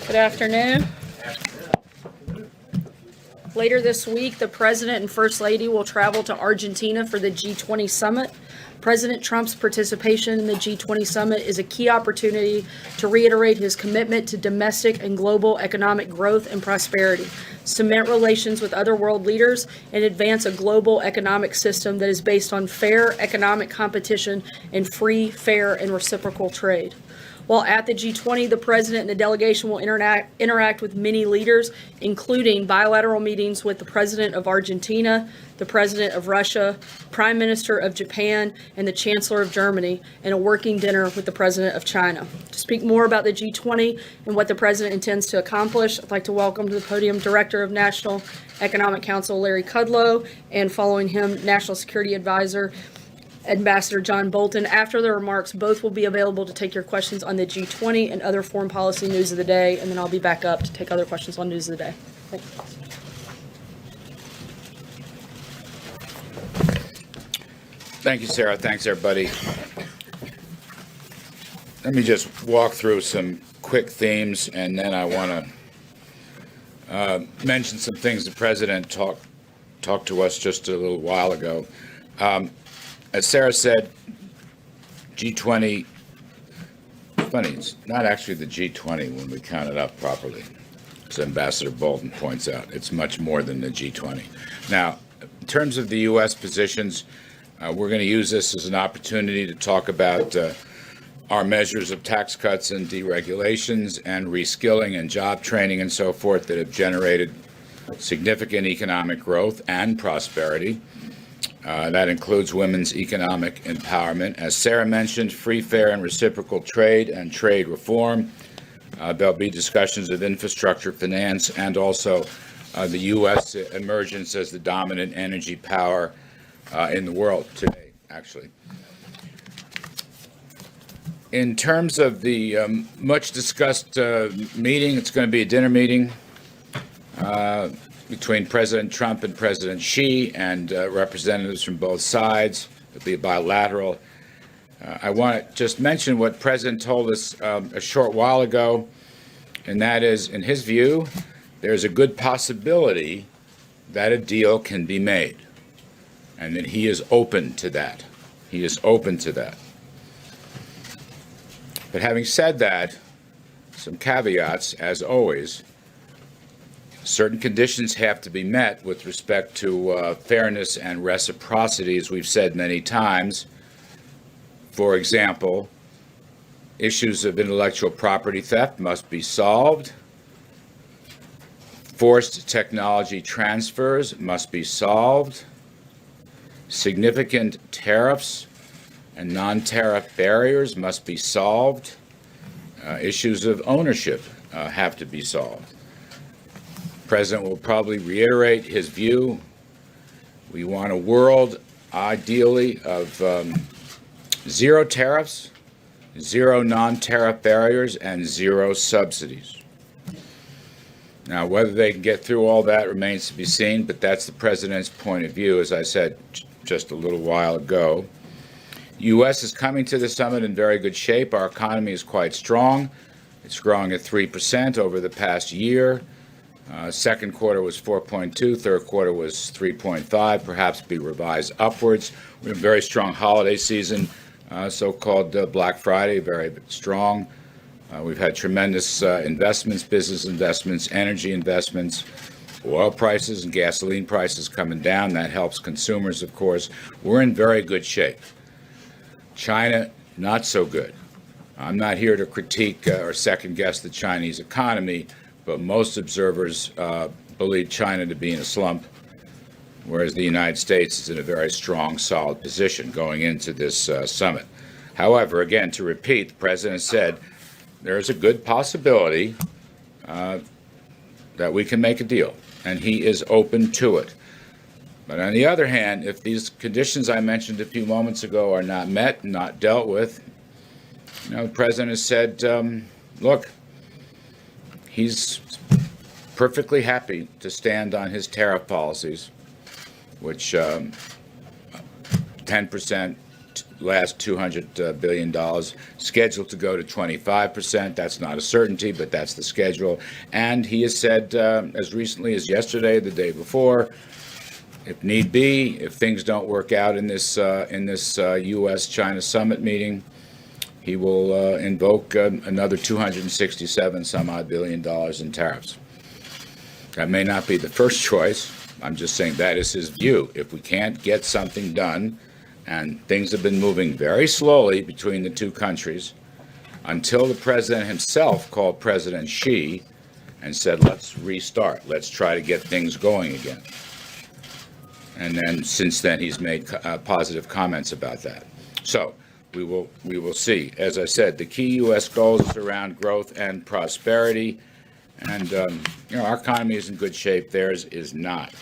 Good afternoon. Later this week, the President and First Lady will travel to Argentina for the G20 summit. President Trump's participation in the G20 summit is a key opportunity to reiterate his commitment to domestic and global economic growth and prosperity, cement relations with other world leaders, and advance a global economic system that is based on fair economic competition and free, fair, and reciprocal trade. While at the G20, the President and the delegation will interact with many leaders, including bilateral meetings with the President of Argentina, the President of Russia, Prime Minister of Japan, and the Chancellor of Germany, and a working dinner with the President of China. To speak more about the G20 and what the President intends to accomplish, I'd like to welcome to the podium Director of National Economic Council Larry Kudlow, and following him, National Security Advisor Ambassador John Bolton. After the remarks, both will be available to take your questions on the G20 and other foreign policy news of the day, and then I'll be back up to take other questions on news of the day. Thank you. Thank you, Sarah. Thanks, everybody. Let me just walk through some quick themes, and then I want to mention some things the President talked to us just a little while ago. As Sarah said, G20, funny, it's not actually the G20 when we count it up properly, as Ambassador Bolton points out. It's much more than the G20. Now, in terms of the U.S. positions, we're going to use this as an opportunity to talk about our measures of tax cuts and deregulations and reskilling and job training and so forth that have generated significant economic growth and prosperity. That includes women's economic empowerment. As Sarah mentioned, free, fair, and reciprocal trade and trade reform. There'll be discussions of infrastructure, finance, and also the U.S. emergence as the dominant energy power in the world today, actually. In terms of the much discussed meeting, it's going to be a dinner meeting between President Trump and President Xi and representatives from both sides. It'll be bilateral. I want to just mention what the President told us a short while ago, and that is, in his view, there's a good possibility that a deal can be made, and that he is open to that. He is open to that. But having said that, some caveats, as always. Certain conditions have to be met with respect to fairness and reciprocity, as we've said many times. For example, issues of intellectual property theft must be solved. Forced technology transfers must be solved. Significant tariffs and non-tariff barriers must be solved. Issues of ownership have to be solved. The President will probably reiterate his view. We want a world, ideally, of zero tariffs, zero non-tariff barriers, and zero subsidies. Now, whether they can get through all that remains to be seen, but that's the President's point of view, as I said just a little while ago. U.S. is coming to the summit in very good shape. Our economy is quite strong. It's growing at 3% over the past year. Second quarter was 4.2, third quarter was 3.5, perhaps be revised upwards. We have a very strong holiday season, so-called Black Friday, very strong. We've had tremendous investments, business investments, energy investments, oil prices and gasoline prices coming down. That helps consumers, of course. We're in very good shape. China, not so good. I'm not here to critique or second-guess the Chinese economy, but most observers believe China to be in a slump, whereas the United States is in a very strong, solid position going into this summit. However, again, to repeat, the President said there is a good possibility that we can make a deal, and he is open to it. But on the other hand, if these conditions I mentioned a few moments ago are not met, not dealt with, the President has said, look, he's perfectly happy to stand on his tariff policies, which 10% last $200 billion, scheduled to go to 25%. That's not a certainty, but that's the schedule. And he has said, as recently as yesterday, the day before, if need be, if things don't work out in this U.S.-China summit meeting, he will invoke another 267 some odd billion dollars in tariffs. That may not be the first choice. I'm just saying that is his view. If we can't get something done, and things have been moving very slowly between the two countries, until the president himself called President Xi and said, let's restart, let's try to get things going again. And then since then, he's made positive comments about that. So we will see. As I said, the key U.S. goals around growth and prosperity. And, our economy is in good shape. Theirs is not.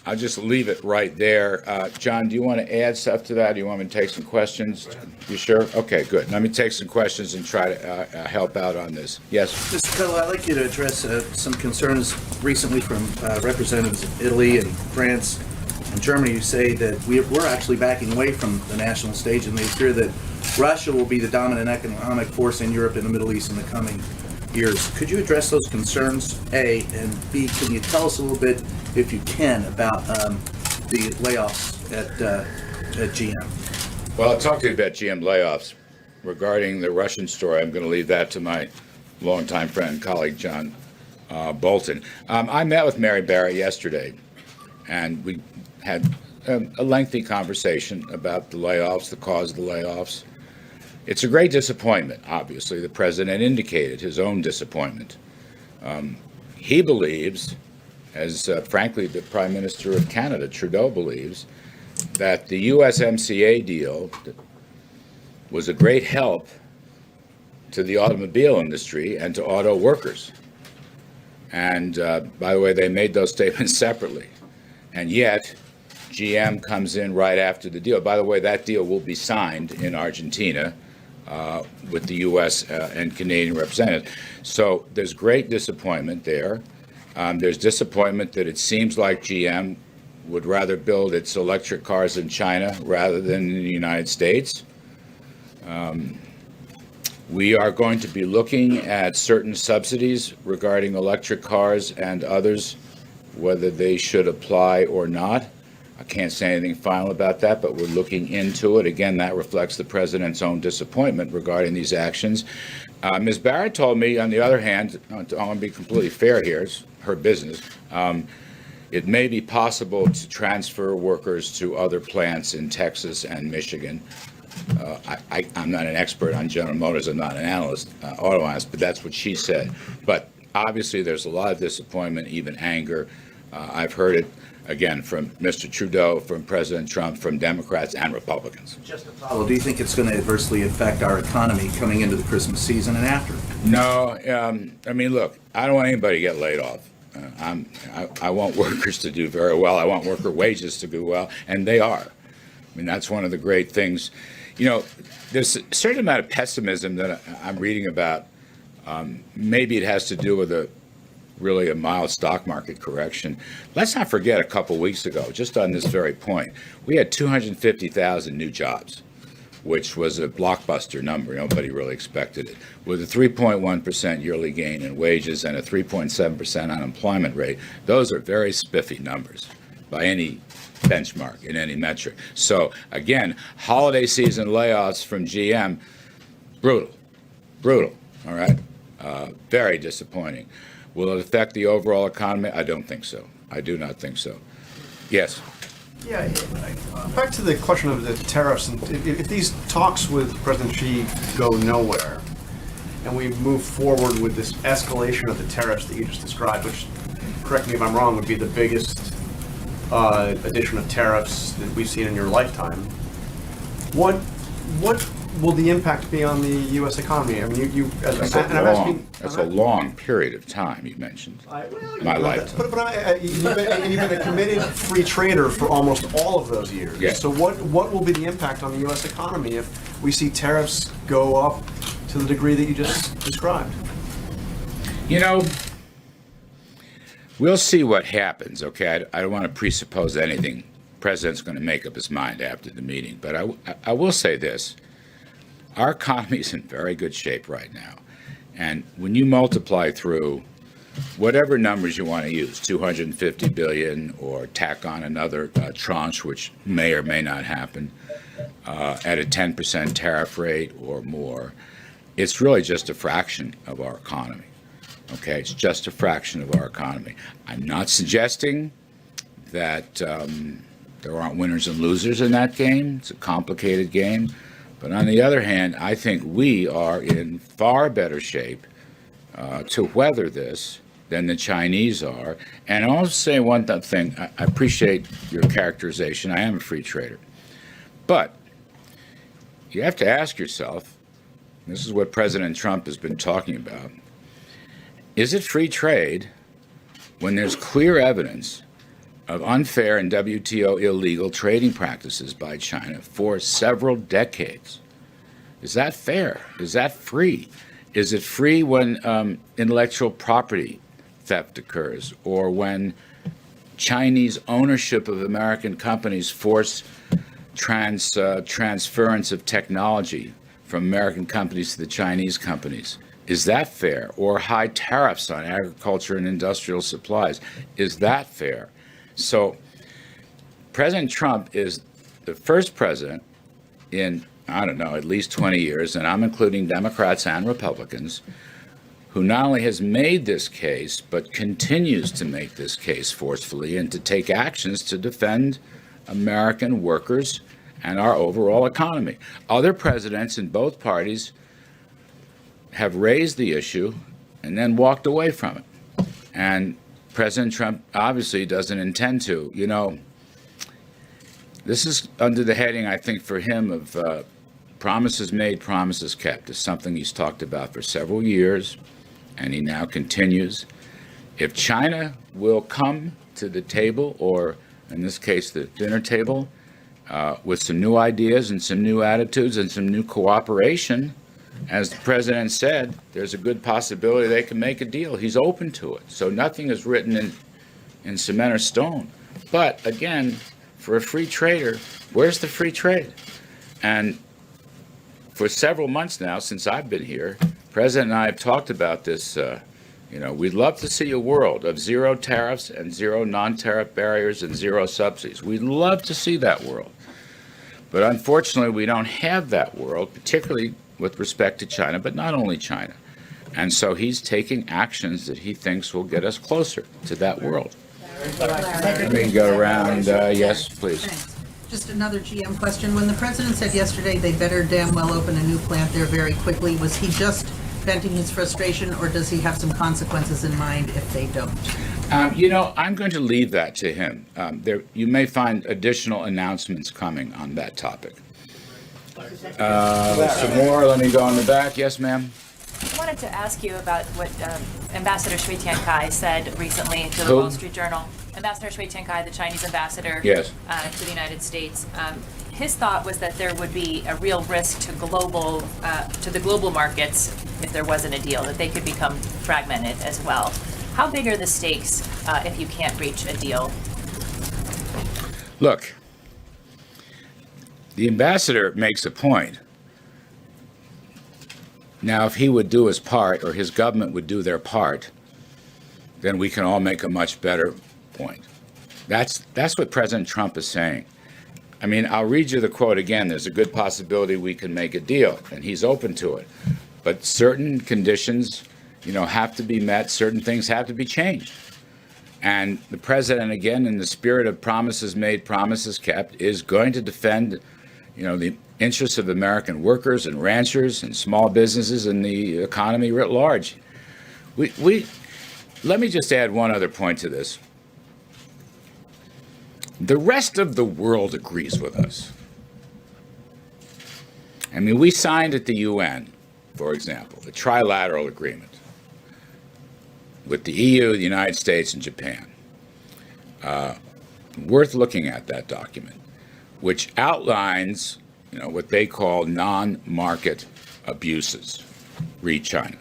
I'll just leave it right there. John, do you want to add stuff to that? Do you want me to take some questions? You sure? Okay, good. Let me take some questions and try to help out on this. Yes? Mr. Coe, I'd like you to address some concerns recently from representatives of Italy and France and Germany who say that we're actually backing away from the national stage, and they fear that Russia will be the dominant economic force in Europe and the Middle East in the coming years. Could you address those concerns, A, and B, can you tell us a little bit, if you can, about the layoffs at GM? Well, I'll talk to you about GM layoffs. Regarding the Russian story, I'm going to leave that to my longtime friend and colleague, John Bolton. I met with Mary Barrett yesterday, and we had a lengthy conversation about the layoffs, the cause of the layoffs. It's a great disappointment, obviously. The president indicated his own disappointment. He believes, as frankly the Prime Minister of Canada, Trudeau, believes, that the USMCA deal was a great help to the automobile industry and to auto workers. And by the way, they made those statements separately. And yet, GM comes in right after the deal. By the way, that deal will be signed in Argentina with the U.S. And Canadian representatives. So there's great disappointment there. There's disappointment that it seems like GM would rather build its electric cars in China rather than in the United States. We are going to be looking at certain subsidies regarding electric cars and others, whether they should apply or not. I can't say anything final about that, but we're looking into it. Again, that reflects the president's own disappointment regarding these actions. Ms. Barrett told me, on the other hand, I want to be completely fair here, it's her business, it may be possible to transfer workers to other plants in Texas and Michigan. I'm not an expert on General Motors, I'm not an analyst, auto analyst, but that's what she said. But obviously there's a lot of disappointment, even anger. I've heard it, again, from Mr. Trudeau, from President Trump, from Democrats and Republicans. Just to follow, do you think it's going to adversely affect our economy coming into the Christmas season and after? No, I mean, look, I don't want anybody to get laid off. I want workers to do very well. I want worker wages to do well, and they are. I mean, that's one of the great things. There's a certain amount of pessimism that I'm reading about. Maybe it has to do with really a mild stock market correction. Let's not forget, a couple weeks ago, just on this very point, we had 250,000 new jobs, which was a blockbuster number. Nobody really expected it. With a 3.1% yearly gain in wages and a 3.7% unemployment rate, those are very spiffy numbers by any benchmark in any metric. So again, holiday season layoffs from GM, brutal, all right? Very disappointing. Will it affect the overall economy? I don't think so. I do not think so. Yes? Yeah, back to the question of the tariffs. And if these talks with President Xi go nowhere, and we move forward with this escalation of the tariffs that you just described, which, correct me if I'm wrong, would be the biggest addition of tariffs that we've seen in your lifetime, what will the impact be on the U.S. economy? I mean, That's a long period of time you mentioned. My lifetime. But you've been a committed free trader for almost all of those years. Yeah. So what will be the impact on the U.S. economy if we see tariffs go up to the degree that you just described? We'll see what happens, okay? I don't want to presuppose anything president's going to make up his mind after the meeting. But I will say this. Our economy is in very good shape right now. And when you multiply through whatever numbers you want to use, 250 billion, or tack on another tranche, which may or may not happen, at a 10% tariff rate or more, it's really just a fraction of our economy. Okay, it's just a fraction of our economy. I'm not suggesting that there aren't winners and losers in that game. It's a complicated game. But on the other hand, I think we are in far better shape to weather this than the Chinese are. And I'll say one thing. I appreciate your characterization. I am a free trader. But you have to ask yourself, this is what President Trump has been talking about, is it free trade when there's clear evidence of unfair and WTO illegal trading practices by China for several decades? Is that fair? Is that free? Is it free when intellectual property theft occurs, or when Chinese ownership of American companies force transference of technology from American companies to the Chinese companies? Is that fair? Or high tariffs on agriculture and industrial supplies? Is that fair? So President Trump is the first president in, I don't know, at least 20 years, and I'm including Democrats and Republicans, who not only has made this case, but continues to make this case forcefully and to take actions to defend American workers and our overall economy. Other presidents in both parties have raised the issue and then walked away from it. And President Trump obviously doesn't intend to. You know, this is under the heading, I think, for him of promises made, promises kept. It's something he's talked about for several years, and he now continues. If China will come to the table, or in this case, the dinner table, with some new ideas and some new attitudes and some new cooperation, as the president said, there's a good possibility they can make a deal. He's open to it. So nothing is written in cement or stone. But again, for a free trader, where's the free trade? And for several months now, since I've been here, President and I have talked about this. We'd love to see a world of zero tariffs and zero non-tariff barriers and zero subsidies. We'd love to see that world. But unfortunately, we don't have that world, particularly with respect to China, but not only China. And so he's taking actions that he thinks will get us closer to that world. Let me go around. Yes, please. Thanks. Just another GM question. When the president said yesterday they better damn well open a new plant there very quickly, was he just venting his frustration, or does he have some consequences in mind if they don't? I'm going to leave that to him. You may find additional announcements coming on that topic. Some more. Let me go in the back. Yes, ma'am. I wanted to ask you about what Ambassador Shui Tiankai said recently to the Who? Wall Street Journal. Ambassador Shui Tiankai, the Chinese ambassador Yes. to the United States. His thought was that there would be a real risk to the global markets if there wasn't a deal, that they could become fragmented as well. How big are the stakes if you can't reach a deal? Look, the ambassador makes a point. Now, if he would do his part, or his government would do their part, then we can all make a much better point. That's what President Trump is saying. I mean, I'll read you the quote again. There's a good possibility we can make a deal, and he's open to it. But certain conditions, have to be met. Certain things have to be changed. And the president, again, in the spirit of promises made, promises kept, is going to defend, the interests of American workers and ranchers and small businesses and the economy writ large. Let me just add one other point to this. The rest of the world agrees with us. I mean, we signed at the UN, for example, a trilateral agreement with the EU, the United States, and Japan. Worth looking at that document, which outlines, what they call non-market abuses, read China.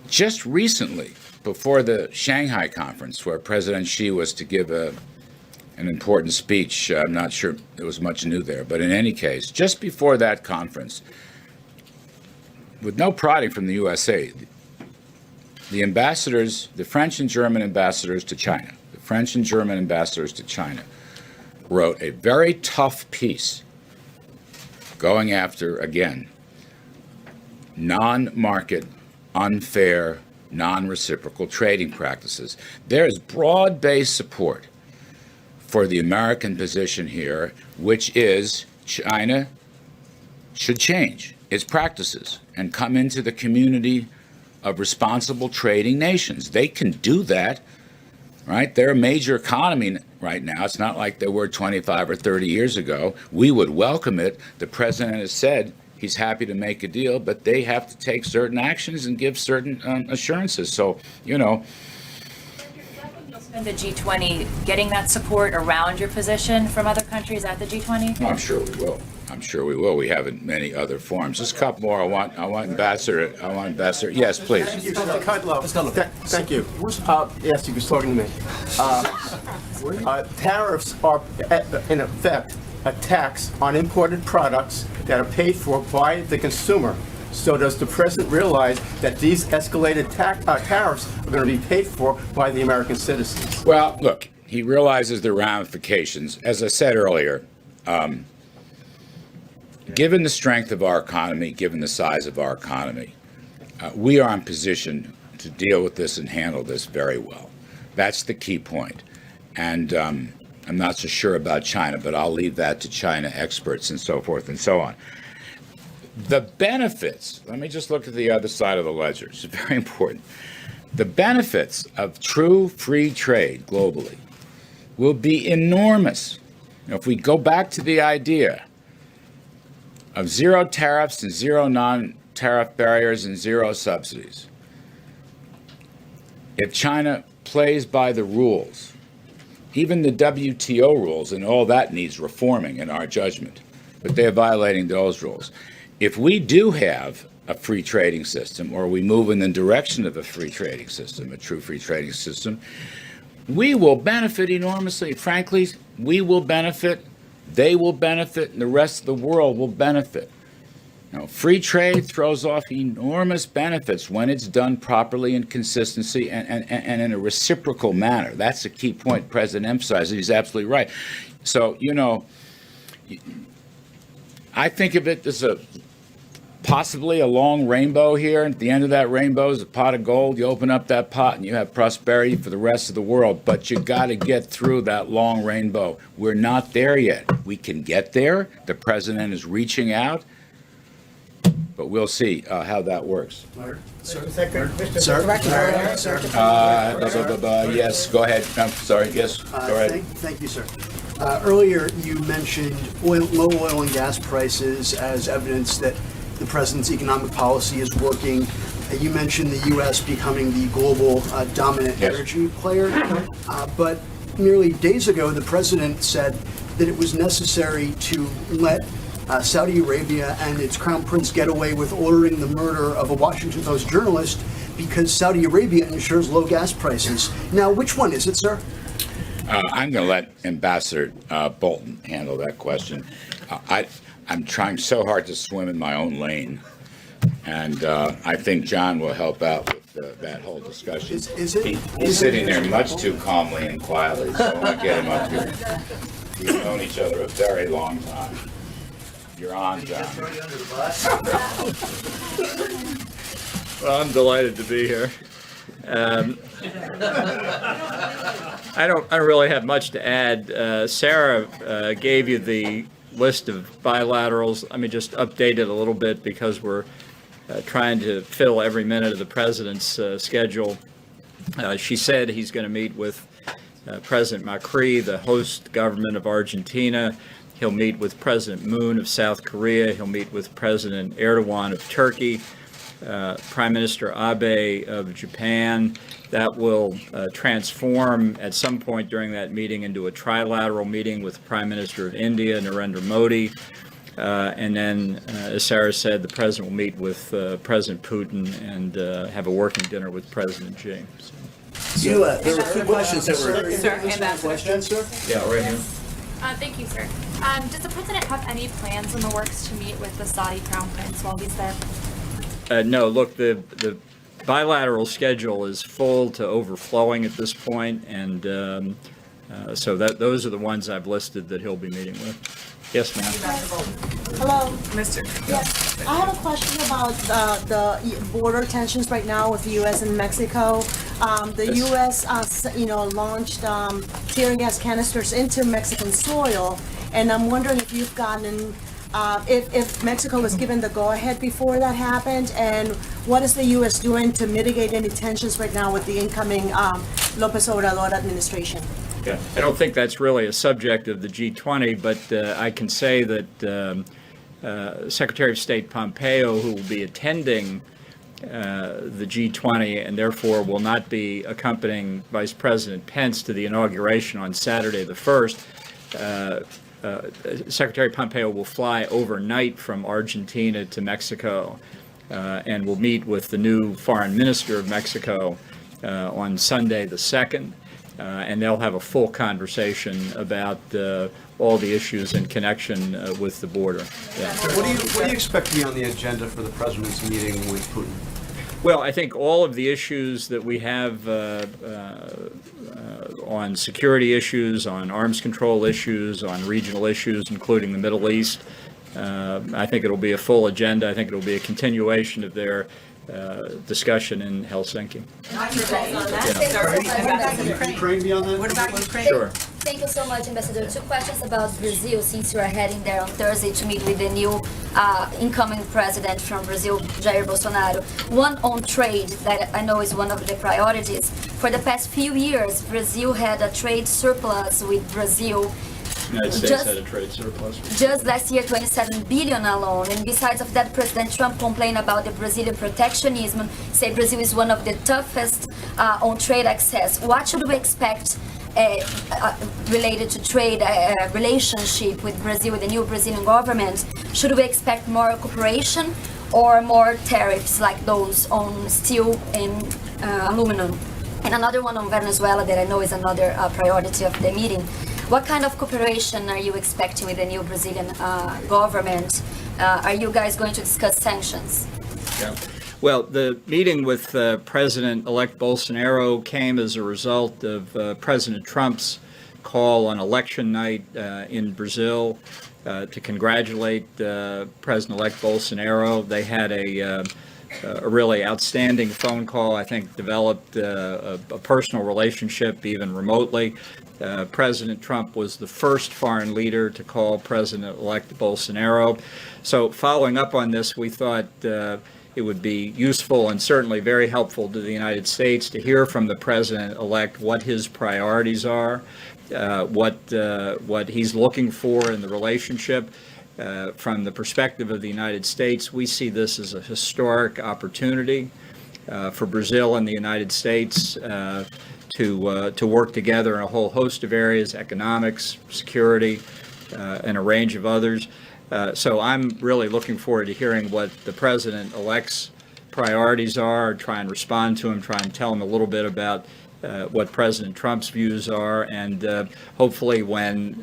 Just recently, before the Shanghai conference, where President Xi was to give an important speech. I'm not sure there was much new there, but in any case, just before that conference, with no prodding from the USA, the ambassadors, the French and German ambassadors to China, wrote a very tough piece going after, again, non-market, unfair, non-reciprocal trading practices. There is broad-based support for the American position here, which is China should change its practices and come into the community of responsible trading nations. They can do that, right? They're a major economy right now. It's not like they were 25 or 30 years ago. We would welcome it. The president has said he's happy to make a deal, but they have to take certain actions and give certain assurances. So, you know. You'll spend the G20 getting that support around your position from other countries at the G20? I'm sure we will. We have in many other forms. Just a couple more. I want Ambassador. Yes, please. Thank you. Yes, he was talking to me. Tariffs are, in effect, a tax on imported products that are paid for by the consumer. So does the president realize that these escalated tariffs are going to be paid for by the American citizens? Well, look, he realizes the ramifications. As I said earlier, given the strength of our economy, given the size of our economy, we are in position to deal with this and handle this very well. That's the key point. And I'm not so sure about China, but I'll leave that to China experts and so forth and so on. The benefits, let me just look at the other side of the ledger. It's very important. The benefits of true free trade globally will be enormous. If we go back to the idea of zero tariffs and zero non-tariff barriers and zero subsidies, if China plays by the rules, even the WTO rules, and all that needs reforming in our judgment, but they're violating those rules. If we do have a free trading system, or we move in the direction of a free trading system, a true free trading system, we will benefit enormously. Frankly, we will benefit, they will benefit, and the rest of the world will benefit. Now, free trade throws off enormous benefits when it's done properly in consistency and in a reciprocal manner. That's a key point President emphasized. He's absolutely right. So, you know, I think of it as possibly a long rainbow here. At the end of that rainbow is a pot of gold. You open up that pot and you have prosperity for the rest of the world. But you got to get through that long rainbow. We're not there yet. We can get there. The president is reaching out. But we'll see how that works. Yes, go ahead. I'm sorry. Yes, go ahead. Thank you, sir. Earlier, you mentioned low oil and gas prices as evidence that the president's economic policy is working. You mentioned the U.S. becoming the global dominant energy player. But merely days ago, the president said that it was necessary to let Saudi Arabia and its crown prince get away with ordering the murder of a Washington Post journalist because Saudi Arabia ensures low gas prices. Now, which one is it, sir? I'm going to let Ambassador Bolton handle that question. I'm trying so hard to swim in my own lane, and I think John will help out with that whole discussion. He's sitting there much too calmly and quietly, so I want to get him up here. We've known each other a very long time. You're on, John. Well, I'm delighted to be here. I don't really have much to add. Sarah gave you the list of bilaterals. Let me just update it a little bit because we're trying to fill every minute of the president's schedule. She said he's going to meet with President Macri, the host government of Argentina. He'll meet with President Moon of South Korea. He'll meet with President Erdogan of Turkey, Prime Minister Abe of Japan. That will transform at some point during that meeting into a trilateral meeting with Prime Minister of India, Narendra Modi. And then, as Sarah said, the president will meet with President Putin and have a working dinner with President Xi. There were two questions that were. Sir, Ambassador. Question, sir? Yeah, right here. Thank you, sir. Does the president have any plans in the works to meet with the Saudi crown prince while he's there? No, look, the bilateral schedule is full to overflowing at this point, and so those are the ones I've listed that he'll be meeting with. Yes, ma'am. Hello. Yes, I have a question about the border tensions right now with the U.S. and Mexico. The U.S. Launched tear gas canisters into Mexican soil, and I'm wondering if you've gotten, if Mexico was given the go-ahead before that happened, and what is the U.S. doing to mitigate any tensions right now with the incoming López Obrador administration? Yeah, I don't think that's really a subject of the G20, but I can say that Secretary of State Pompeo, who will be attending the G20 and therefore will not be accompanying Vice President Pence to the inauguration on Saturday the 1st, Secretary Pompeo will fly overnight from Argentina to Mexico and will meet with the new foreign minister of Mexico on Sunday the 2nd. And they'll have a full conversation about all the issues in connection with the border. Yeah. What do you expect to be on the agenda for the president's meeting with Putin? Well, I think all of the issues that we have on security issues, on arms control issues, on regional issues, including the Middle East, I think it'll be a full agenda. I think it'll be a continuation of their discussion in Helsinki. Ukraine beyond that? What about Ukraine? Sure. Thank you so much, Ambassador. Two questions about Brazil, since you are heading there on Thursday to meet with the new incoming president from Brazil, Jair Bolsonaro. One on trade that I know is one of the priorities. For the past few years, Brazil had a trade surplus with Brazil. United States had a trade surplus. Just last year, 27 billion alone. And besides of that, President Trump complained about the Brazilian protectionism, say Brazil is one of the toughest on trade access. What should we expect related to trade relationship with Brazil, with the new Brazilian government? Should we expect more cooperation or more tariffs like those on steel and aluminum? And another one on Venezuela that I know is another priority of the meeting. What kind of cooperation are you expecting with the new Brazilian government? Are you guys going to discuss sanctions? Yeah. Well, the meeting with President-elect Bolsonaro came as a result of President Trump's call on election night in Brazil to congratulate President-elect Bolsonaro. They had a really outstanding phone call, I think developed a personal relationship even remotely. President Trump was the first foreign leader to call President-elect Bolsonaro. So following up on this, we thought it would be useful and certainly very helpful to the United States to hear from the President-elect what his priorities are, what he's looking for in the relationship. From the perspective of the United States, we see this as a historic opportunity for Brazil and the United States to work together in a whole host of areas, economics, security, and a range of others. So I'm really looking forward to hearing what the President-elect's priorities are, try and respond to him, try and tell him a little bit about what President Trump's views are, and hopefully when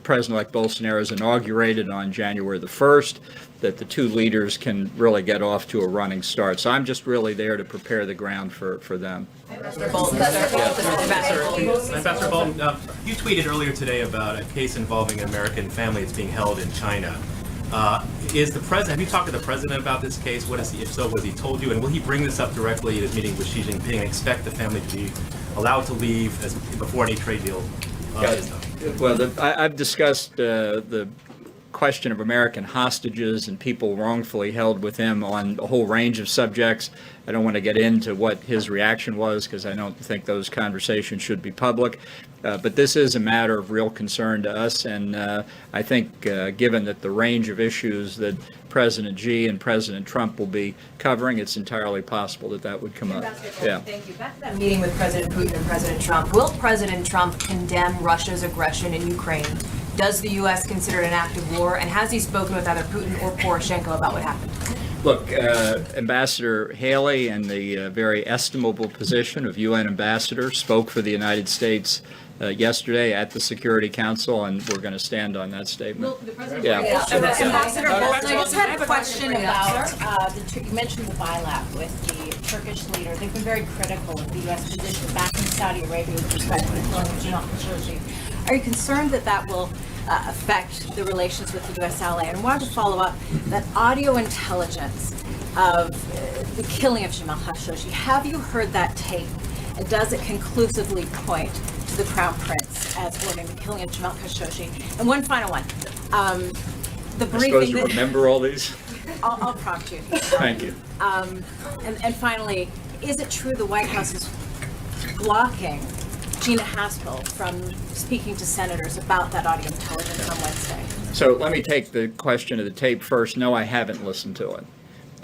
President-elect Bolsonaro is inaugurated on January the 1st, that the two leaders can really get off to a running start. So I'm just really there to prepare the ground for them. Ambassador Bolton, you tweeted earlier today about a case involving an American family that's being held in China. Is the president? Have you talked to the president about this case? What is he? If so, was he told you? And will he bring this up directly at his meeting with Xi Jinping and expect the family to be allowed to leave before any trade deal is done? Well, I've discussed the question of American hostages and people wrongfully held with him on a whole range of subjects. I don't want to get into what his reaction was because I don't think those conversations should be public. But this is a matter of real concern to us, and I think given that the range of issues that President Xi and President Trump will be covering, it's entirely possible that that would come up. Yeah. Thank you. Back to that meeting with President Putin and President Trump. Will President Trump condemn Russia's aggression in Ukraine Does the U.S. consider it an act of war? And has he spoken with either Putin or Poroshenko about what happened? Look, Ambassador Haley, in the very estimable position of UN ambassador, spoke for the United States yesterday at the Security Council, and we're going to stand on that statement. Ambassador Bolton, I just had a question about, You mentioned the bilat with the Turkish leader. They've been very critical of the U.S. position back in Saudi Arabia with respect to the killing of Jamal Khashoggi. Are you concerned that that will affect the relations with the U.S. ally? And I wanted to follow up that audio intelligence of the killing of Jamal Khashoggi. Have you heard that tape? And does it conclusively point to the Crown Prince as ordering the killing of Jamal Khashoggi? And one final one. The briefing. I suppose you remember all these? I'll prompt you. Thank you. And finally, is it true the White House is blocking Gina Haspel from speaking to senators about that audio intelligence on Wednesday? So let me take the question of the tape first. No, I haven't listened to it.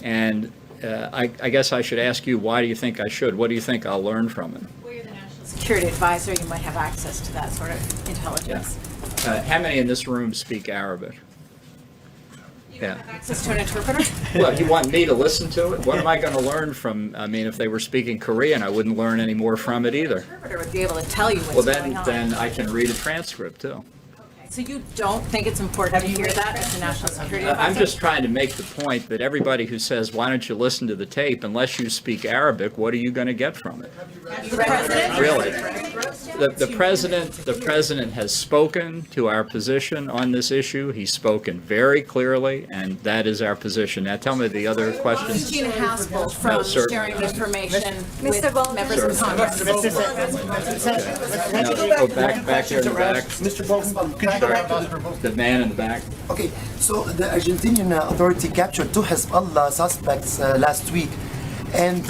And I guess I should ask you, why do you think I should? What do you think I'll learn from it? Well, you're the National Security Advisor. You might have access to that sort of intelligence. How many in this room speak Arabic? Yeah. Access to an interpreter? Well, you want me to listen to it? What am I going to learn from? I mean, if they were speaking Korean, I wouldn't learn any more from it either. The interpreter would be able to tell you what's going on. Then I can read a transcript too. So you don't think it's important to hear that as the National Security Advisor? I'm just trying to make the point that everybody who says, why don't you listen to the tape, unless you speak Arabic, what are you going to get from it? The president? Really? The president has spoken to our position on this issue. He's spoken very clearly, and that is our position. Now tell me the other questions. Gina Haspel from sharing information with members of Congress. Go back here in the back. Mr. Bolton, The man in the back. okay, so the Argentinian authority captured 2 Hezbollah suspects last week, and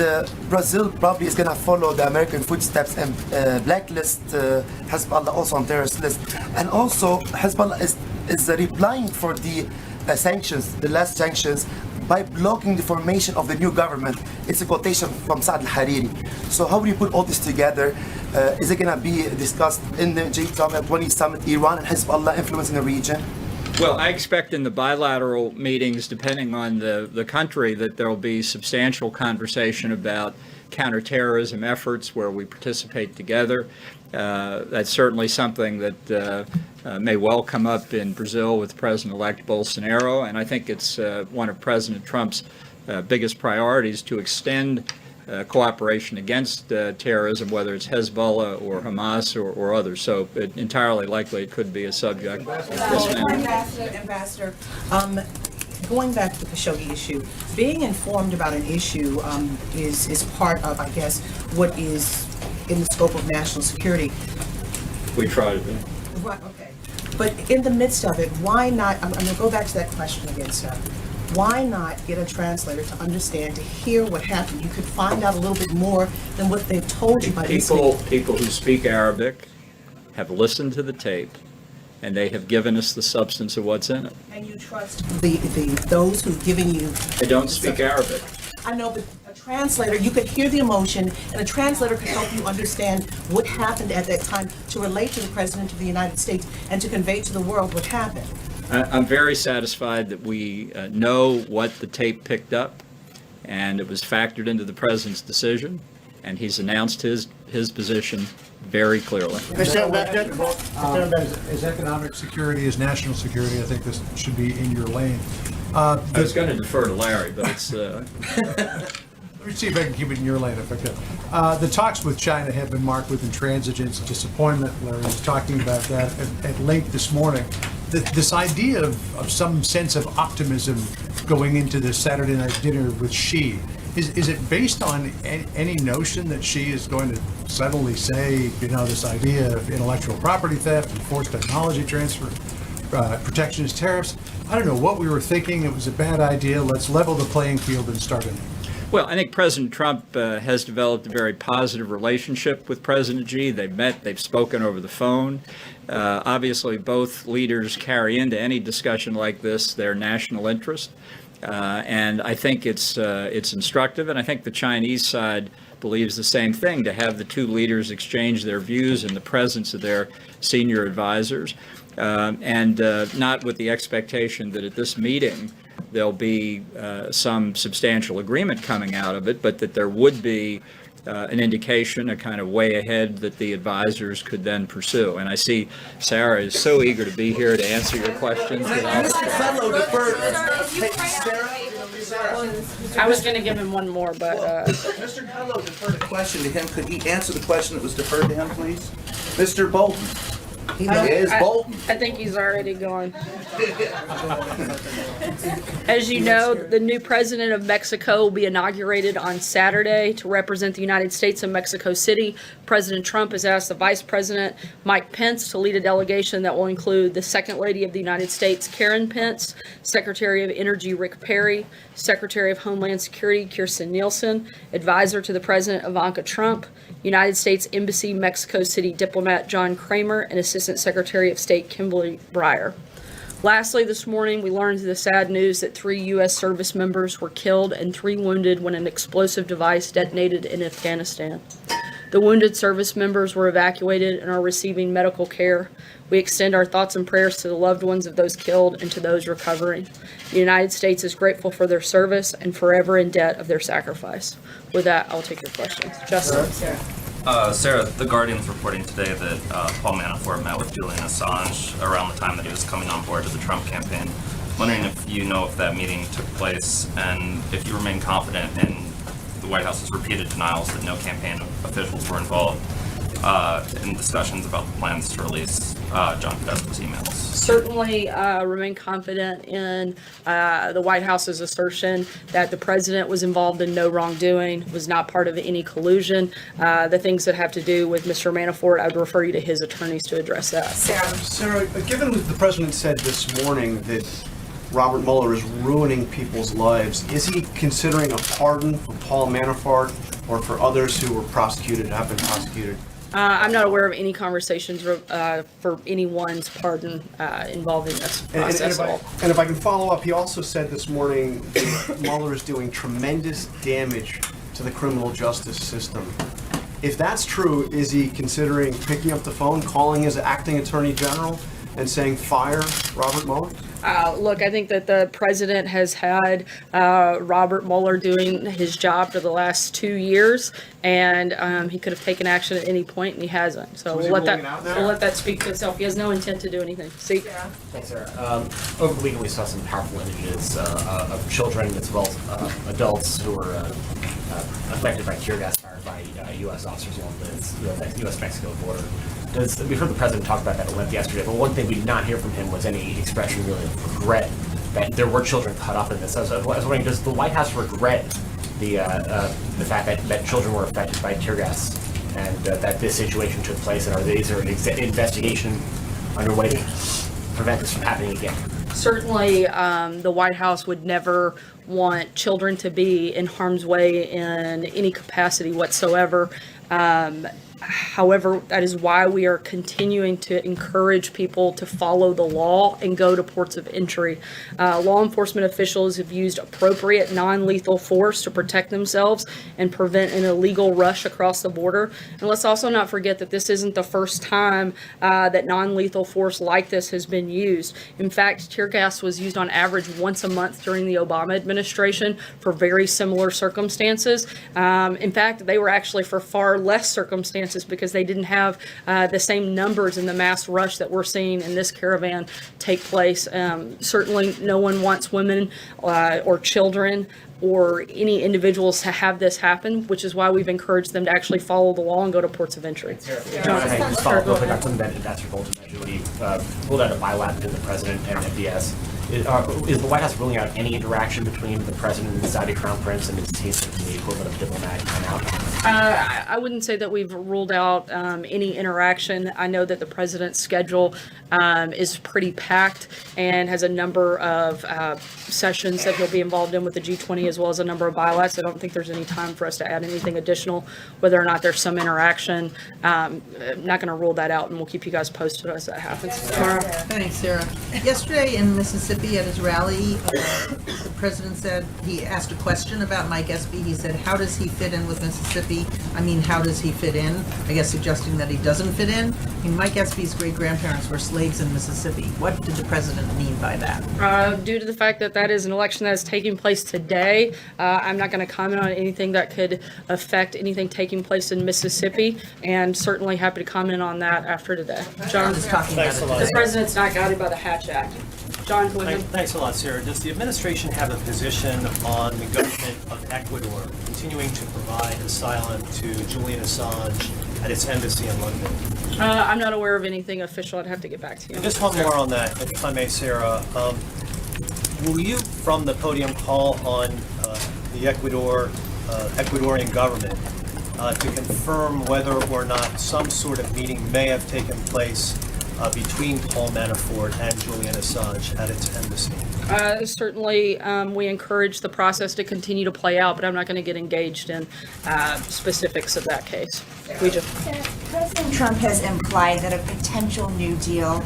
Brazil probably is going to follow the American footsteps and blacklist Hezbollah also on terrorist list. And also Hezbollah is replying for the sanctions, the last sanctions, by blocking the formation of the new government. It's a quotation from Saad al-Hariri. So how do you put all this together? Is it going to be discussed in the G20 summit, Iran and Hezbollah influence in the region? Well, I expect in the bilateral meetings, depending on the country, that there will be substantial conversation about counterterrorism efforts where we participate together. That's certainly something that may well come up in Brazil with President-elect Bolsonaro, and I think it's one of President Trump's biggest priorities to extend cooperation against terrorism, whether it's Hezbollah or Hamas or others. So entirely likely it could be a subject. Yes, ma'am. Ambassador, going back to the Khashoggi issue, being informed about an issue is part of, I guess, what is in the scope of national security. We try to be. Right, okay. But in the midst of it, why not, I'm going to go back to that question again, sir. Why not get a translator to understand, to hear what happened? You could find out a little bit more than what they've told you by listening. People who speak Arabic have listened to the tape, and they have given us the substance of what's in it. And you trust those who've given you... I don't speak Arabic. I know, but a translator, you could hear the emotion, and a translator could help you understand what happened at that time to relate to the President of the United States and to convey to the world what happened. I'm very satisfied that we know what the tape picked up, and it was factored into the President's decision, and he's announced his position very clearly. As economic security, as national security, I think this should be in your lane. I was going to defer to Larry, but it's... Let me see if I can keep it in your lane if I could. The talks with China have been marked with intransigence and disappointment. Larry was talking about that at length this morning. This idea of some sense of optimism going into this Saturday night dinner with Xi, is it based on any notion that Xi is going to suddenly say, you know, this idea of intellectual property theft and forced technology transfer, protectionist tariffs? I don't know what we were thinking. It was a bad idea. Let's level the playing field and start anew. Well, I think President Trump has developed a very positive relationship with President Xi. They've met, they've spoken over the phone. Obviously, both leaders carry into any discussion like this their national interest. And I think it's instructive, and I think the Chinese side believes the same thing, to have the two leaders exchange their views in the presence of their senior advisors. and not with the expectation that at this meeting there'll be some substantial agreement coming out of it, but that there would be an indication, a kind of way ahead that the advisors could then pursue. And I see Sarah is so eager to be here to answer your questions. I was going to give him one more, but Mr. Cudlow deferred a question to him. Could he answer the question that was deferred to him, please? Mr. Bolton. He is Bolton. I think he's already gone. As you know, the new president of Mexico will be inaugurated on Saturday to represent the United States in Mexico City. President Trump has asked the Vice President, Mike Pence, to lead a delegation that will include the Second Lady of the United States, Karen Pence, Secretary of Energy, Rick Perry, Secretary of Homeland Security, Kirstjen Nielsen, Advisor to the President, Ivanka Trump, United States Embassy, Mexico City diplomat John Kramer, and Assistant Secretary of State Kimberly Breyer. Lastly, this morning, we learned the sad news that 3 U.S. service members were killed and 3 wounded when an explosive device detonated in Afghanistan. The wounded service members were evacuated and are receiving medical care. We extend our thoughts and prayers to the loved ones of those killed and to those recovering. The United States is grateful for their service and forever in debt of their sacrifice. With that, I'll take your questions. Justin. Sarah, The Guardian's reporting today that Paul Manafort met with Julian Assange around the time that he was coming on board to the Trump campaign. Wondering if you know if that meeting took place and if you remain confident in the White House's repeated denials that no campaign officials were involved in discussions about the plans to release John Podesta's emails. Certainly remain confident in the White House's assertion that the president was involved in no wrongdoing, was not part of any collusion. The things that have to do with Mr. Manafort, I would refer you to his attorneys to address that. Sarah, given what the president said this morning that Robert Mueller is ruining people's lives, is he considering a pardon for Paul Manafort or for others who were prosecuted, have been prosecuted? I'm not aware of any conversations for anyone's pardon involving this process at all. And if I can follow up, he also said this morning that Mueller is doing tremendous damage to the criminal justice system. If that's true, is he considering picking up the phone, calling his acting attorney general, and saying fire Robert Mueller? Look, I think that the president has had Robert Mueller doing his job for the last 2 years, and he could have taken action at any point, and he hasn't. So we'll let that speak for itself. He has no intent to do anything. See? Thanks, Sarah. Over the weekend, we saw some powerful images of children as well as adults who were affected by tear gas fired by U.S. officers along the U.S.-Mexico border. We've heard the president talk about that at length yesterday, but one thing we did not hear from him was any expression really of regret that there were children caught up in this. I was wondering, does the White House regret the fact that children were affected by tear gas and that this situation took place, and is there an investigation underway to prevent this from happening again? Certainly, the White House would never want children to be in harm's way in any capacity whatsoever. However, that is why we are continuing to encourage people to follow the law and go to ports of entry. Law enforcement officials have used appropriate non-lethal force to protect themselves and prevent an illegal rush across the border. And let's also not forget that this isn't the first time that non-lethal force like this has been used. In fact, tear gas was used on average once a month during the Obama administration for very similar circumstances. In fact, they were actually for far less circumstances because they didn't have the same numbers in the mass rush that we're seeing in this caravan take place. Certainly no one wants women or children or any individuals to have this happen, which is why we've encouraged them to actually follow the law and go to ports of entry. Just follow up real quick on something that Ambassador Bolton mentioned when he pulled out a bilat between the president and MBS. Is the White House ruling out any interaction between the president and the Saudi Crown Prince and his team in the equivalent of diplomatic timeout? I wouldn't say that we've ruled out any interaction. I know that the president's schedule is pretty packed and has a number of sessions that he'll be involved in with the G20 as well as a number of bilats. I don't think there's any time for us to add anything additional, whether or not there's some interaction. I'm not going to rule that out, and we'll keep you guys posted as that happens. Thanks, Sarah. Yesterday in Mississippi at his rally, the president said he asked a question about Mike Espy. He's said, how does he fit in with Mississippi? I mean, how does he fit in? I guess suggesting that he doesn't fit in. I mean, Mike Espy's great-grandparents were slaves in Mississippi. What did the president mean by that? Due to the fact that that is an election that is taking place today, I'm not going to comment on anything that could affect anything taking place in Mississippi, and certainly happy to comment on that after today. John, Thanks a lot. the president's not guided by the Hatch Act. John, go ahead. Thanks a lot, Sarah. Does the administration have a position on the government of Ecuador continuing to provide asylum to Julian Assange at its embassy in London? I'm not aware of anything official. I'd have to get back to you. Just one more on that, if I may, Sarah. Will you, from the podium, call on the Ecuadorian government to confirm whether or not some sort of meeting may have taken place between Paul Manafort and Julian Assange at its embassy? Certainly, we encourage the process to continue to play out, but I'm not going to get engaged in specifics of that case. We just President Trump has implied that a potential new deal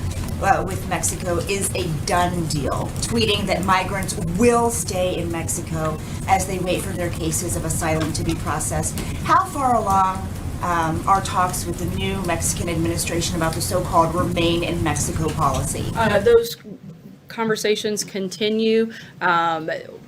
with Mexico is a done deal, tweeting that migrants will stay in Mexico as they wait for their cases of asylum to be processed. How far along are talks with the new Mexican administration about the so-called Remain in Mexico policy? Those conversations continue.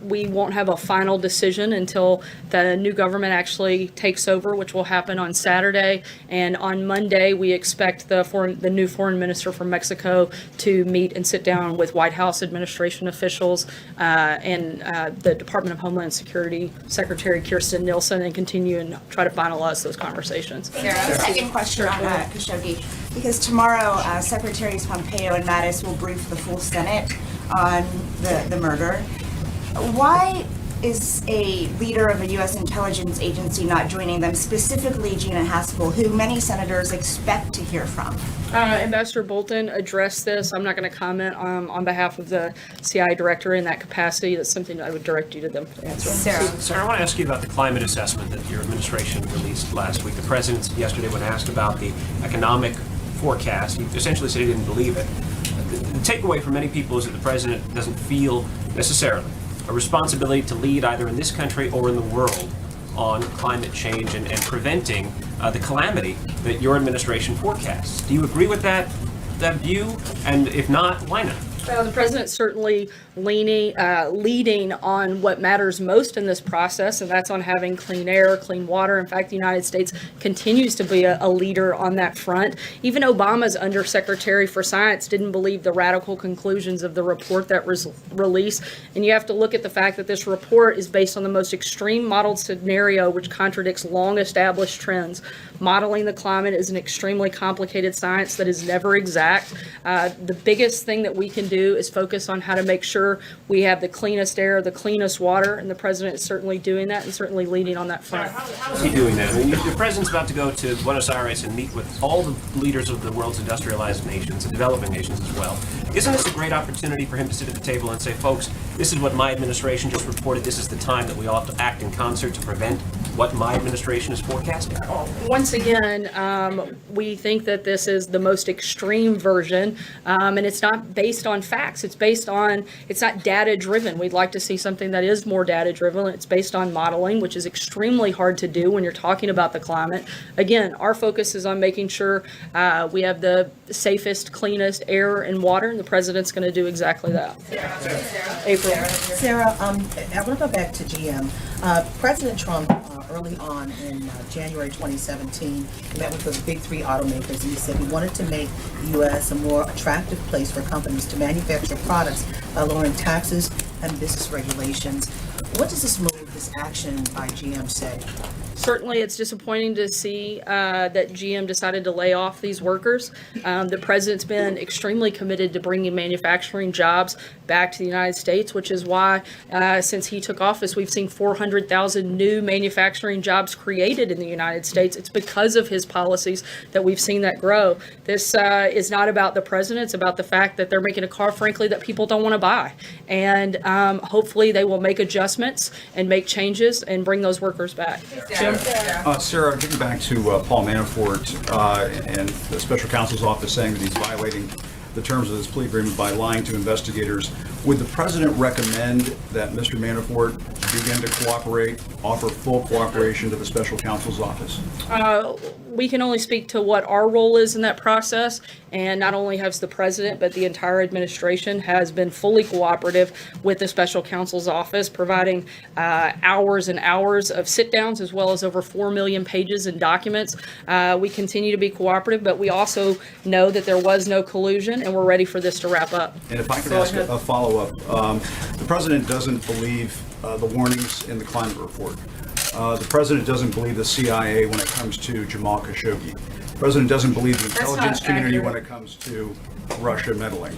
We won't have a final decision until the new government actually takes over, which will happen on Saturday. And on Monday, we expect the new foreign minister from Mexico to meet and sit down with White House administration officials and the Department of Homeland Security Secretary Kirstjen Nielsen and continue and try to finalize those conversations. Sarah, second question on Khashoggi. Because tomorrow, Secretaries Pompeo and Mattis will brief the full Senate on the murder. Why is a leader of a U.S. intelligence agency not joining them, specifically Gina Haspel, who many senators expect to hear from? Ambassador Bolton addressed this. I'm not going to comment on behalf of the CIA director in that capacity. That's something that I would direct you to them to answer. Sarah, I want to ask you about the climate assessment that your administration released last week. The president yesterday, when asked about the economic forecast, he essentially said he didn't believe it. The takeaway for many people is that the president doesn't feel necessarily a responsibility to lead either in this country or in the world on climate change and preventing the calamity that your administration forecasts. Do you agree with that view? And if not, why not? Well, the president's certainly leading on what matters most in this process, and that's on having clean air, clean water. In fact, the United States continues to be a leader on that front. Even Obama's Undersecretary for Science didn't believe the radical conclusions of the report that was released. And you have to look at the fact that this report is based on the most extreme modeled scenario, which contradicts long-established trends. Modeling the climate is an extremely complicated science that is never exact. The biggest thing that we can do is focus on how to make sure we have the cleanest air, the cleanest water, and the president is certainly doing that and certainly leading on that front. How is he doing that? I mean, the president's about to go to Buenos Aires and meet with all the leaders of the world's industrialized nations and developing nations as well. Isn't this a great opportunity for him to sit at the table and say, folks, this is what my administration just reported. This is the time that we ought to act in concert to prevent what my administration is forecasting? Once again, we think that this is the most extreme version, and it's not based on facts. It's not data driven. We'd like to see something that is more data driven. It's based on modeling, which is extremely hard to do when you're talking about the climate. Again, our focus is on making sure we have the safest, cleanest air and water, and the president's going to do exactly that. April. Sarah, I want to go back to GM. President Trump, early on in January 2017, met with the big three automakers, and he said he wanted to make the U.S. a more attractive place for companies to manufacture products by lowering taxes and business regulations. What does this move, this action by GM say? Certainly, it's disappointing to see that GM decided to lay off these workers. The president's been extremely committed to bringing manufacturing jobs back to the United States, which is why since he took office, we've seen 400,000 new manufacturing jobs created in the United States. It's because of his policies that we've seen that grow. This is not about the president. It's about the fact that they're making a car, frankly, that people don't want to buy. And hopefully they will make adjustments and make changes and bring those workers back. Jim? Sarah, getting back to Paul Manafort and the special counsel's office saying that he's violating the terms of this plea agreement by lying to investigators. Would the president recommend that Mr. Manafort begin to cooperate, offer full cooperation to the special counsel's office? We can only speak to what our role is in that process, and not only has the president, but the entire administration has been fully cooperative with the special counsel's office, providing hours and hours of sit-downs, as well as over 4 million pages in documents. We continue to be cooperative, but we also know that there was no collusion, and we're ready for this to wrap up. And if I could ask a follow-up, the president doesn't believe the warnings in the climate report. The president doesn't believe the CIA when it comes to Jamal Khashoggi. The president doesn't believe the intelligence community when it comes to Russia meddling.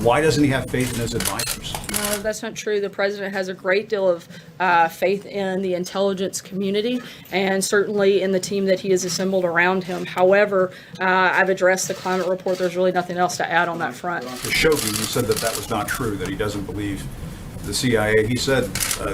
Why doesn't he have faith in his advisors? No, that's not true. The president has a great deal of faith in the intelligence community and certainly in the team that he has assembled around him. However, I've addressed the climate report. There's really nothing else to add on that front. Khashoggi, you said that that was not true, that he doesn't believe the CIA. He said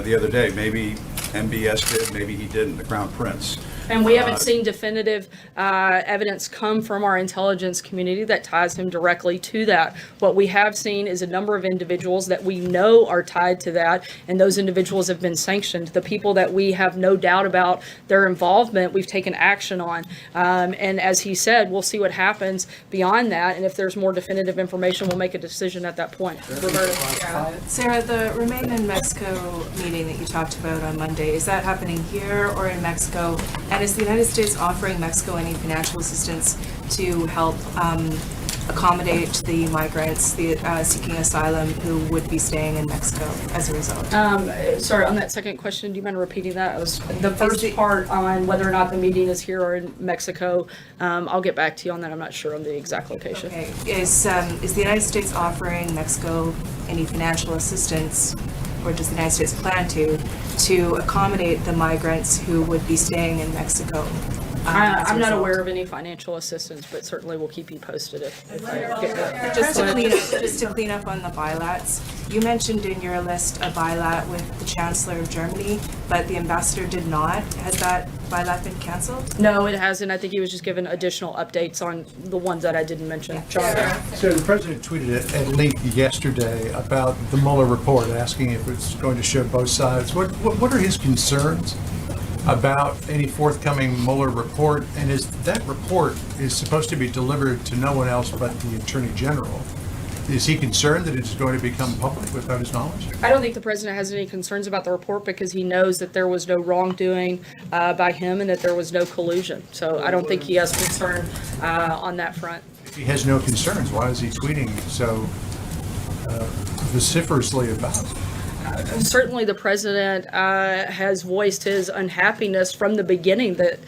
the other day, maybe MBS did, maybe he didn't, the Crown Prince. And we haven't seen definitive evidence come from our intelligence community that ties him directly to that. What we have seen is a number of individuals that we know are tied to that, and those individuals have been sanctioned. The people that we have no doubt about their involvement, we've taken action on. And as he said, we'll see what happens beyond that, and if there's more definitive information, we'll make a decision at that point. Roberta. Sarah, the Remain in Mexico meeting that you talked about on Monday, is that happening here or in Mexico? And is the United States offering Mexico any financial assistance to help accommodate the migrants seeking asylum who would be staying in Mexico as a result? Sorry, on that second question, do you mind repeating that? It was the first part on whether or not the meeting is here or in Mexico. I'll get back to you on that. I'm not sure on the exact location. Okay. Is the United States offering Mexico any financial assistance, or does the United States plan to accommodate the migrants who would be staying in Mexico? I'm not aware of any financial assistance, but certainly we'll keep you posted if I get that. Just to clean up on the bilats, you mentioned in your list a bilat with the Chancellor of Germany, but the ambassador did not. Has that bilat been canceled? No, it hasn't. I think he was just given additional updates on the ones that I didn't mention. John. So the president tweeted at length yesterday about the Mueller report, asking if it's going to show both sides. What are his concerns about any forthcoming Mueller report? And is that report is supposed to be delivered to no one else but the Attorney General? Is he concerned that it's going to become public without his knowledge? I don't think the president has any concerns about the report because he knows that there was no wrongdoing by him and that there was no collusion. So I don't think he has concern on that front. If he has no concerns, why is he tweeting so vociferously about it? Certainly the president has voiced his unhappiness from the beginning that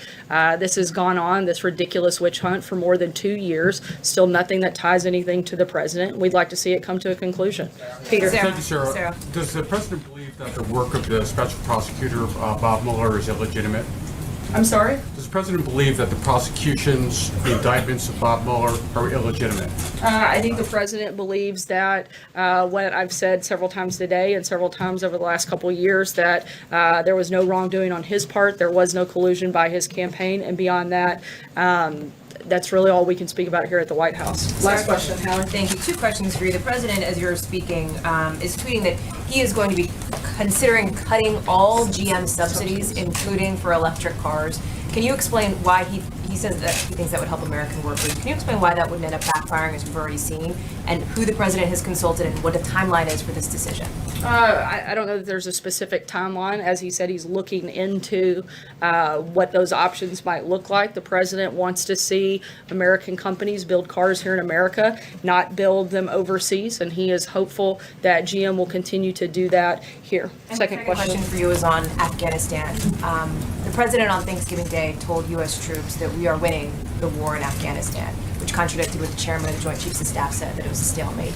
this has gone on, this ridiculous witch hunt for more than 2 years. Still nothing that ties anything to the president. We'd like to see it come to a conclusion. Peter. Thank you, Sarah. Does the president believe that the work of the special prosecutor, Bob Mueller, is illegitimate? I'm sorry? Does the president believe that the prosecutions, the indictments of Bob Mueller are illegitimate? I think the president believes that what I've said several times today and several times over the last couple of years, that there was no wrongdoing on his part, there was no collusion by his campaign, and beyond that, that's really all we can speak about here at the White House. Last question, Howard. Thank you. 2 questions for you. The president, as you're speaking, is tweeting that he is going to be considering cutting all GM subsidies, including for electric cars. Can you explain why he says that he thinks that would help American workers? Can you explain why that wouldn't end up backfiring, as we've already seen, and who the president has consulted and what the timeline is for this decision? I don't know that there's a specific timeline. As he said, he's looking into what those options might look like. The president wants to see American companies build cars here in America, not build them overseas, and he is hopeful that GM will continue to do that here. And Second question for you is on Afghanistan. The president on Thanksgiving Day told U.S. troops that we are winning the war in Afghanistan, which contradicted what the chairman of the Joint Chiefs of Staff said, that it was a stalemate.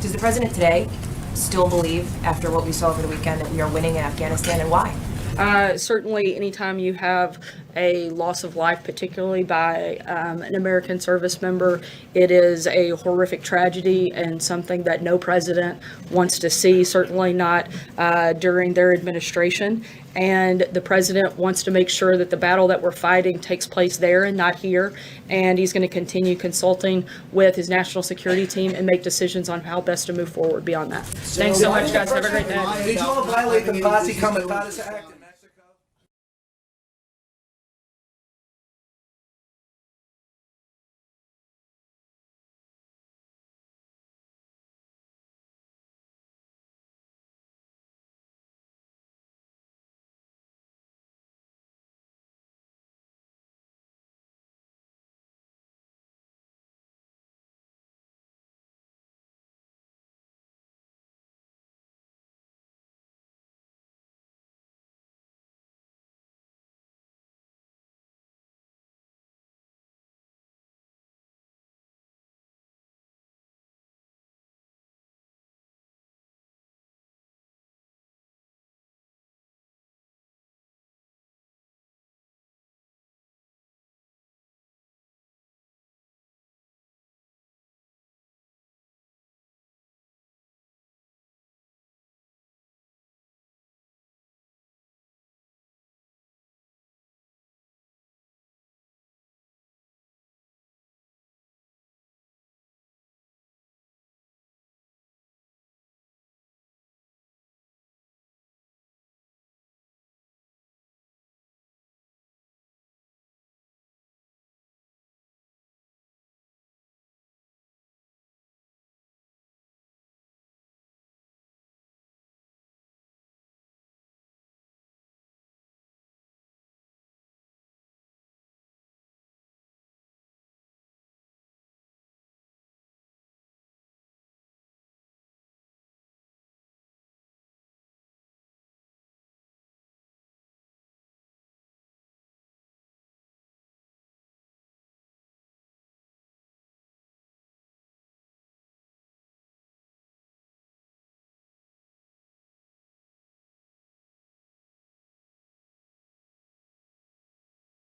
Does the president today still believe, after what we saw over the weekend, that we are winning in Afghanistan, and why? Certainly, anytime you have a loss of life, particularly by an American service member, it is a horrific tragedy and something that no president wants to see, certainly not during their administration. And the president wants to make sure that the battle that we're fighting takes place there and not here. And he's going to continue consulting with his national security team and make decisions on how best to move forward beyond that. Thanks so much, guys. Have a great day. Did you all violate the Posse Comitatus Act?